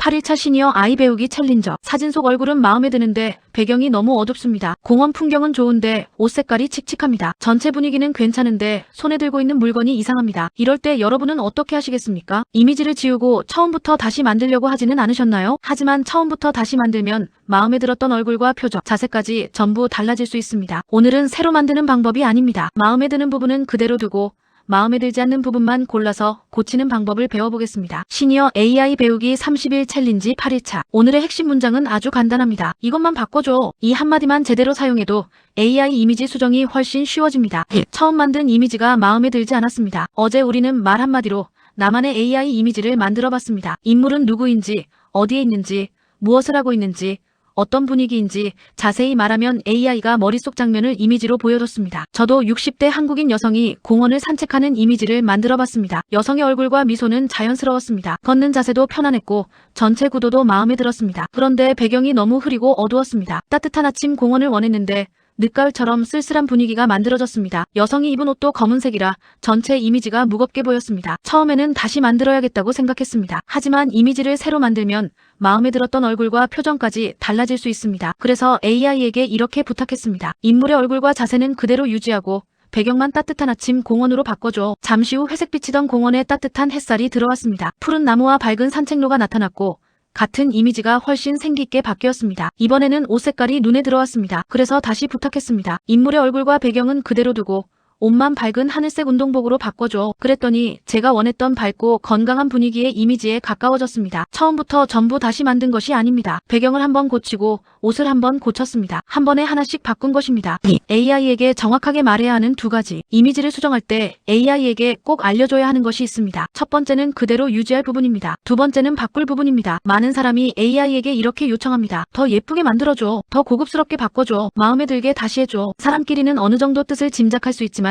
8일차 시니어 아이 배우기 챌린저. 사진 속 얼굴은 마음에 드는데 배경이 너무 어둡습니다. 공원 풍경은 좋은데 옷 색깔이 칙칙합니다. 전체 분위기는 괜찮은데 손에 들고 있는 물건이 이상합니다. 이럴 때 여러분은 어떻게 하시겠습니까? 이미지를 지우고 처음부터 다시 만들려고 하지는 않으셨나요? 하지만 처음부터 다시 만들면 마음에 들었던 얼굴과 표정, 자세까지 전부 달라질 수 있습니다. 오늘은 새로 만드는 방법이 아닙니다. 마음에 드는 부분은 그대로 두고 마음에 들지 않는 부분만 골라서 고치는 방법을 배워보겠습니다. 시니어 AI 배우기 30일 챌린지 8일차. 오늘의 핵심 문장은 아주 간단합니다. 이것만 바꿔줘. 이 한마디만 제대로 사용해도 AI 이미지 수정이 훨씬 쉬워집니다. 처음 만든 이미지가 마음에 들지 않았습니다. 어제 우리는 말 한마디로 나만의 AI 이미지를 만들어봤습니다. 인물은 누구인지, 어디에 있는지, 무엇을 하고 있는지, 어떤 분위기인지 자세히 말하면 AI가 머릿속 장면을 이미지로 보여줬습니다. 저도 60대 한국인 여성이 공원을 산책하는 이미지를 만들어봤습니다. 여성의 얼굴과 미소는 자연스러웠습니다. 걷는 자세도 편안했고 전체 구도도 마음에 들었습니다. 그런데 배경이 너무 흐리고 어두웠습니다. 따뜻한 아침 공원을 원했는데 늦가을처럼 쓸쓸한 분위기가 만들어졌습니다. 여성이 입은 옷도 검은색이라 전체 이미지가 무겁게 보였습니다. 처음에는 다시 만들어야겠다고 생각했습니다. 하지만 이미지를 새로 만들면 마음에 들었던 얼굴과 표정까지 달라질 수 있습니다. 그래서 AI에게 이렇게 부탁했습니다. 인물의 얼굴과 자세는 그대로 유지하고 배경만 따뜻한 아침 공원으로 바꿔줘. 잠시 후 회색 비치던 공원에 따뜻한 햇살이 들어왔습니다. 푸른 나무와 밝은 산책로가 나타났고 같은 이미지가 훨씬 생기있게 바뀌었습니다. 이번에는 옷 색깔이 눈에 들어왔습니다. 그래서 다시 부탁했습니다. 인물의 얼굴과 배경은 그대로 두고 옷만 밝은 하늘색 운동복으로 바꿔줘. 그랬더니 제가 원했던 밝고 건강한 분위기의 이미지에 가까워졌습니다. 처음부터 전부 다시 만든 것이 아닙니다. 배경을 한번 고치고 옷을 한번 고쳤습니다. 한 번에 하나씩 바꾼 것입니다. AI에게 정확하게 말해야 하는 두 가지. 이미지를 수정할 때 AI에게 꼭 알려줘야 하는 것이 있습니다. 첫 번째는 그대로 유지할 부분입니다. 두 번째는 바꿀 부분입니다. 많은 사람이 AI에게 이렇게 요청합니다. 더 예쁘게 만들어줘. 더 고급스럽게 바꿔줘. 마음에 들게 다시 해줘. 사람끼리는 어느 정도 뜻을 짐작할 수 있지만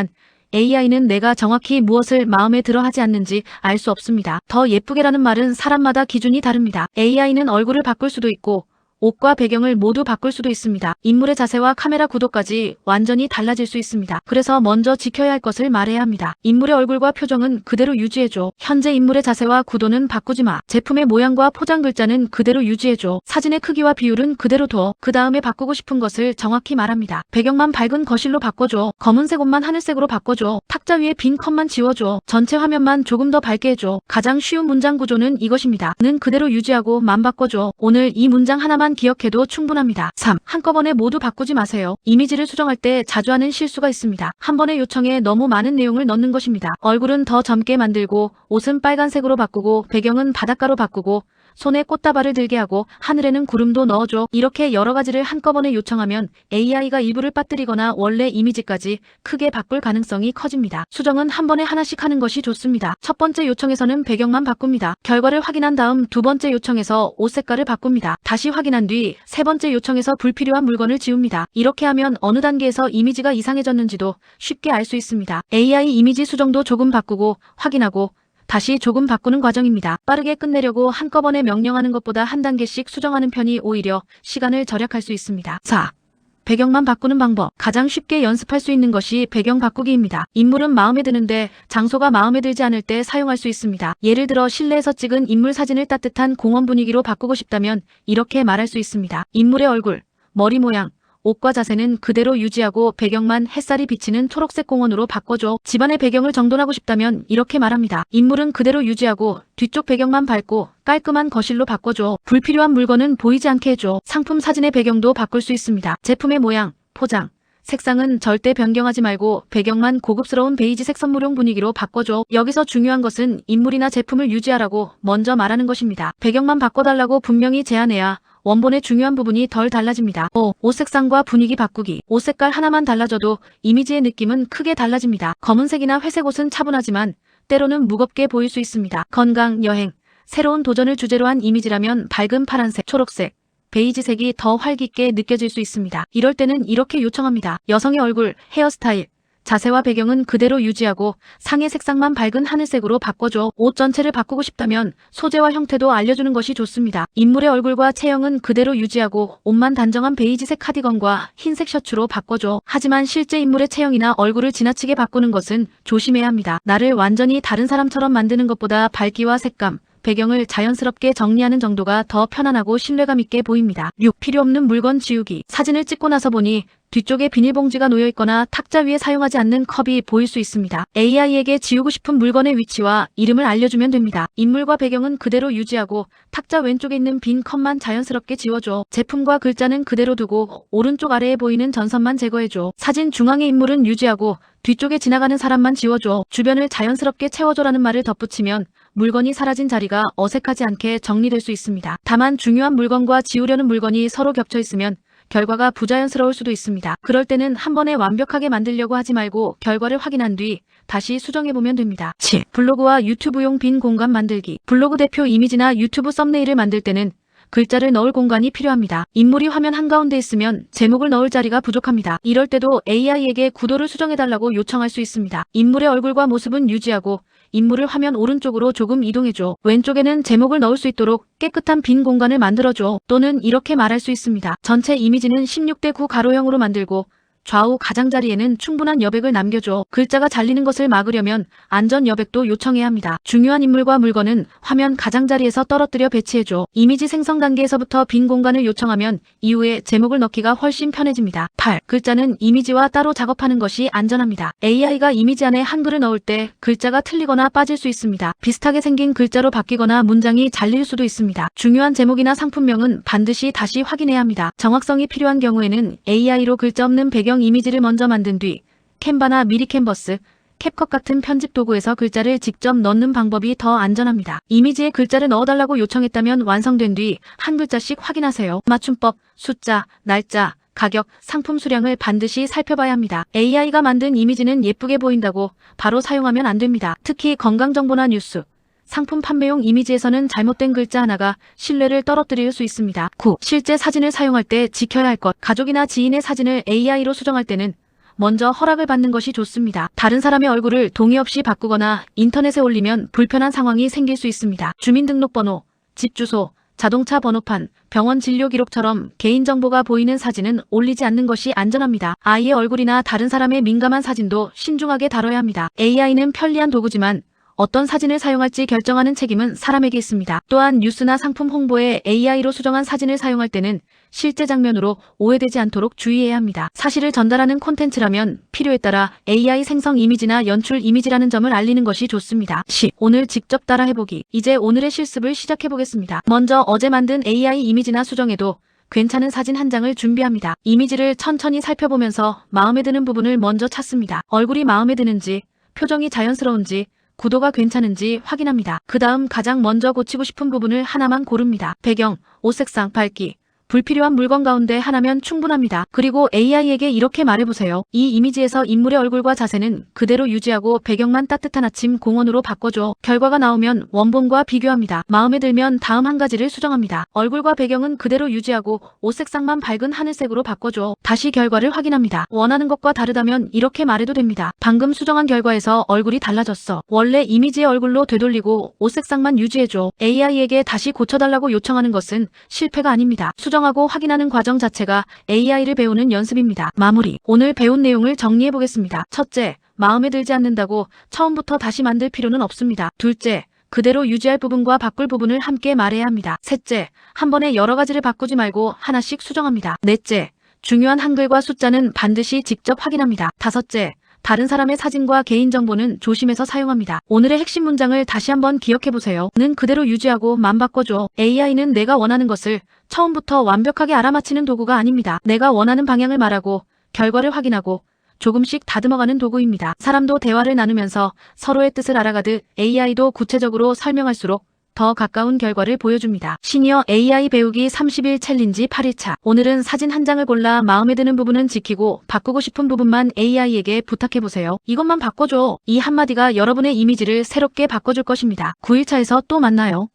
AI는 내가 정확히 무엇을 마음에 들어 하지 않는지 알 수 없습니다. 더 예쁘게라는 말은 사람마다 기준이 다릅니다. AI는 얼굴을 바꿀 수도 있고 옷과 배경을 모두 바꿀 수도 있습니다. 인물의 자세와 카메라 구도까지 완전히 달라질 수 있습니다. 그래서 먼저 지켜야 할 것을 말해야 합니다. 인물의 얼굴과 표정은 그대로 유지해줘. 현재 인물의 자세와 구도는 바꾸지 마. 제품의 모양과 포장 글자는 그대로 유지해줘. 사진의 크기와 비율은 그대로 둬. 그 다음에 바꾸고 싶은 것을 정확히 말합니다. 배경만 밝은 거실로 바꿔줘. 검은색 옷만 하늘색으로 바꿔줘. 탁자 위에 빈 컷만 지워줘. 전체 화면만 조금 더 밝게 해줘. 가장 쉬운 문장 구조는 이것입니다. 는 그대로 유지하고 만 바꿔줘. 오늘 이 문장 하나만 기억해도 충분합니다. 3. 한꺼번에 모두 바꾸지 마세요. 이미지를 수정할 때 자주 하는 실수가 있습니다. 한 번의 요청에 너무 많은 내용을 넣는 것입니다. 얼굴은 더 젊게 만들고 옷은 빨간색으로 바꾸고 배경은 바닷가로 바꾸고 손에 꽃다발을 들게 하고 하늘에는 구름도 넣어줘. 이렇게 여러 가지를 한꺼번에 요청하면 AI가 일부를 빠뜨리거나 원래 이미지까지 크게 바꿀 가능성이 커집니다. 수정은 한 번에 하나씩 하는 것이 좋습니다. 첫 번째 요청에서는 배경만 바꿉니다. 결과를 확인한 다음 두 번째 요청에서 옷 색깔을 바꿉니다. 다시 확인한 뒤 세 번째 요청에서 불필요한 물건을 지웁니다. 이렇게 하면 어느 단계에서 이미지가 이상해졌는지도 쉽게 알 수 있습니다. AI 이미지 수정도 조금 바꾸고 확인하고 다시 조금 바꾸는 과정입니다. 빠르게 끝내려고 한꺼번에 명령하는 것보다 한 단계씩 수정하는 편이 오히려 시간을 절약할 수 있습니다. 4. 배경만 바꾸는 방법. 가장 쉽게 연습할 수 있는 것이 배경 바꾸기입니다. 인물은 마음에 드는데 장소가 마음에 들지 않을 때 사용할 수 있습니다. 예를 들어 실내에서 찍은 인물 사진을 따뜻한 공원 분위기로 바꾸고 싶다면 이렇게 말할 수 있습니다. 인물의 얼굴, 머리 모양, 옷과 자세는 그대로 유지하고 배경만 햇살이 비치는 초록색 공원으로 바꿔줘. 집안의 배경을 정돈하고 싶다면 이렇게 말합니다. 인물은 그대로 유지하고 뒤쪽 배경만 밝고 깔끔한 거실로 바꿔줘. 불필요한 물건은 보이지 않게 해줘. 상품 사진의 배경도 바꿀 수 있습니다. 제품의 모양, 포장, 색상은 절대 변경하지 말고 배경만 고급스러운 베이지색 선물용 분위기로 바꿔줘. 여기서 중요한 것은 인물이나 제품을 유지하라고 먼저 말하는 것입니다. 배경만 바꿔달라고 분명히 제안해야 원본의 중요한 부분이 덜 달라집니다. 5. 옷 색상과 분위기 바꾸기. 옷 색깔 하나만 달라져도 이미지의 느낌은 크게 달라집니다. 검은색이나 회색 옷은 차분하지만 때로는 무겁게 보일 수 있습니다. 건강, 여행, 새로운 도전을 주제로 한 이미지라면 밝은 파란색, 초록색, 베이지색이 더 활기있게 느껴질 수 있습니다. 이럴 때는 이렇게 요청합니다. 여성의 얼굴, 헤어스타일, 자세와 배경은 그대로 유지하고 상의 색상만 밝은 하늘색으로 바꿔줘. 옷 전체를 바꾸고 싶다면 소재와 형태도 알려주는 것이 좋습니다. 인물의 얼굴과 체형은 그대로 유지하고 옷만 단정한 베이지색 카디건과 흰색 셔츠로 바꿔줘. 하지만 실제 인물의 체형이나 얼굴을 지나치게 바꾸는 것은 조심해야 합니다. 나를 완전히 다른 사람처럼 만드는 것보다 밝기와 색감, 배경을 자연스럽게 정리하는 정도가 더 편안하고 신뢰감 있게 보입니다. 6. 필요 없는 물건 지우기. 사진을 찍고 나서 보니 뒤쪽에 비닐봉지가 놓여있거나 탁자 위에 사용하지 않는 컵이 보일 수 있습니다. AI에게 지우고 싶은 물건의 위치와 이름을 알려주면 됩니다. 인물과 배경은 그대로 유지하고 탁자 왼쪽에 있는 빈 컵만 자연스럽게 지워줘. 제품과 글자는 그대로 두고 오른쪽 아래에 보이는 전선만 제거해줘. 사진 중앙의 인물은 유지하고 뒤쪽에 지나가는 사람만 지워줘. 주변을 자연스럽게 채워줘라는 말을 덧붙이면 물건이 사라진 자리가 어색하지 않게 정리될 수 있습니다. 다만 중요한 물건과 지우려는 물건이 서로 겹쳐 있으면 결과가 부자연스러울 수도 있습니다. 그럴 때는 한 번에 완벽하게 만들려고 하지 말고 결과를 확인한 뒤 다시 수정해보면 됩니다. 7. 블로그와 유튜브용 빈 공간 만들기. 블로그 대표 이미지나 유튜브 썸네일을 만들 때는 글자를 넣을 공간이 필요합니다. 인물이 화면 한가운데 있으면 제목을 넣을 자리가 부족합니다. 이럴 때도 AI에게 구도를 수정해달라고 요청할 수 있습니다. 인물의 얼굴과 모습은 유지하고 인물을 화면 오른쪽으로 조금 이동해줘. 왼쪽에는 제목을 넣을 수 있도록 깨끗한 빈 공간을 만들어줘. 또는 이렇게 말할 수 있습니다. 전체 이미지는 16:9 가로형으로 만들고 좌우 가장자리에는 충분한 여백을 남겨줘. 글자가 잘리는 것을 막으려면 안전 여백도 요청해야 합니다. 중요한 인물과 물건은 화면 가장자리에서 떨어뜨려 배치해줘. 이미지 생성 단계에서부터 빈 공간을 요청하면 이후에 제목을 넣기가 훨씬 편해집니다. 8. 글자는 이미지와 따로 작업하는 것이 안전합니다. AI가 이미지 안에 한글을 넣을 때 글자가 틀리거나 빠질 수 있습니다. 비슷하게 생긴 글자로 바뀌거나 문장이 잘릴 수도 있습니다. 중요한 제목이나 상품명은 반드시 다시 확인해야 합니다. 정확성이 필요한 경우에는 AI로 글자 없는 배경 이미지를 먼저 만든 뒤 캔바나 미리 캔버스, 캡컷 같은 편집 도구에서 글자를 직접 넣는 방법이 더 안전합니다. 이미지에 글자를 넣어달라고 요청했다면 완성된 뒤 한 글자씩 확인하세요. 맞춤법, 숫자, 날짜, 가격, 상품 수량을 반드시 살펴봐야 합니다. AI가 만든 이미지는 예쁘게 보인다고 바로 사용하면 안 됩니다. 특히 건강정보나 뉴스, 상품 판매용 이미지에서는 잘못된 글자 하나가 신뢰를 떨어뜨릴 수 있습니다. 9. 실제 사진을 사용할 때 지켜야 할 것. 가족이나 지인의 사진을 AI로 수정할 때는 먼저 허락을 받는 것이 좋습니다. 다른 사람의 얼굴을 동의 없이 바꾸거나 인터넷에 올리면 불편한 상황이 생길 수 있습니다. 주민등록번호, 집 주소, 자동차 번호판, 병원 진료 기록처럼 개인정보가 보이는 사진은 올리지 않는 것이 안전합니다. 아이의 얼굴이나 다른 사람의 민감한 사진도 신중하게 다뤄야 합니다. AI는 편리한 도구지만 어떤 사진을 사용할지 결정하는 책임은 사람에게 있습니다. 또한 뉴스나 상품 홍보에 AI로 수정한 사진을 사용할 때는 실제 장면으로 오해되지 않도록 주의해야 합니다. 사실을 전달하는 콘텐츠라면 필요에 따라 AI 생성 이미지나 연출 이미지라는 점을 알리는 것이 좋습니다. 10. 오늘 직접 따라해보기. 이제 오늘의 실습을 시작해보겠습니다. 먼저 어제 만든 AI 이미지나 수정에도 괜찮은 사진 한 장을 준비합니다. 이미지를 천천히 살펴보면서 마음에 드는 부분을 먼저 찾습니다. 얼굴이 마음에 드는지, 표정이 자연스러운지, 구도가 괜찮은지 확인합니다. 그 다음 가장 먼저 고치고 싶은 부분을 하나만 고릅니다. 배경, 옷 색상, 밝기. 불필요한 물건 가운데 하나면 충분합니다. 그리고 AI에게 이렇게 말해보세요. 이 이미지에서 인물의 얼굴과 자세는 그대로 유지하고 배경만 따뜻한 아침 공원으로 바꿔줘. 결과가 나오면 원본과 비교합니다. 마음에 들면 다음 한 가지를 수정합니다. 얼굴과 배경은 그대로 유지하고 옷 색상만 밝은 하늘색으로 바꿔줘. 다시 결과를 확인합니다. 원하는 것과 다르다면 이렇게 말해도 됩니다. 방금 수정한 결과에서 얼굴이 달라졌어. 원래 이미지의 얼굴로 되돌리고 옷 색상만 유지해줘. AI에게 다시 고쳐달라고 요청하는 것은 실패가 아닙니다. 수정하고 확인하는 과정 자체가 AI를 배우는 연습입니다. 마무리. 오늘 배운 내용을 정리해보겠습니다. 첫째, 마음에 들지 않는다고 처음부터 다시 만들 필요는 없습니다. 둘째, 그대로 유지할 부분과 바꿀 부분을 함께 말해야 합니다. 셋째, 한 번에 여러 가지를 바꾸지 말고 하나씩 수정합니다. 넷째, 중요한 한글과 숫자는 반드시 직접 확인합니다. 다섯째, 다른 사람의 사진과 개인정보는 조심해서 사용합니다. 오늘의 핵심 문장을 다시 한번 기억해보세요. 는 그대로 유지하고 만 바꿔줘. AI는 내가 원하는 것을 처음부터 완벽하게 알아맞히는 도구가 아닙니다. 내가 원하는 방향을 말하고 결과를 확인하고 조금씩 다듬어가는 도구입니다. 사람도 대화를 나누면서 서로의 뜻을 알아가듯 AI도 구체적으로 설명할수록 더 가까운 결과를 보여줍니다. 시니어 AI 배우기 30일 챌린지 8일차. 오늘은 사진 한 장을 골라 마음에 드는 부분은 지키고 바꾸고 싶은 부분만 AI에게 부탁해보세요. 이것만 바꿔줘. 이 한마디가 여러분의 이미지를 새롭게 바꿔줄 것입니다. 9일차에서 또 만나요.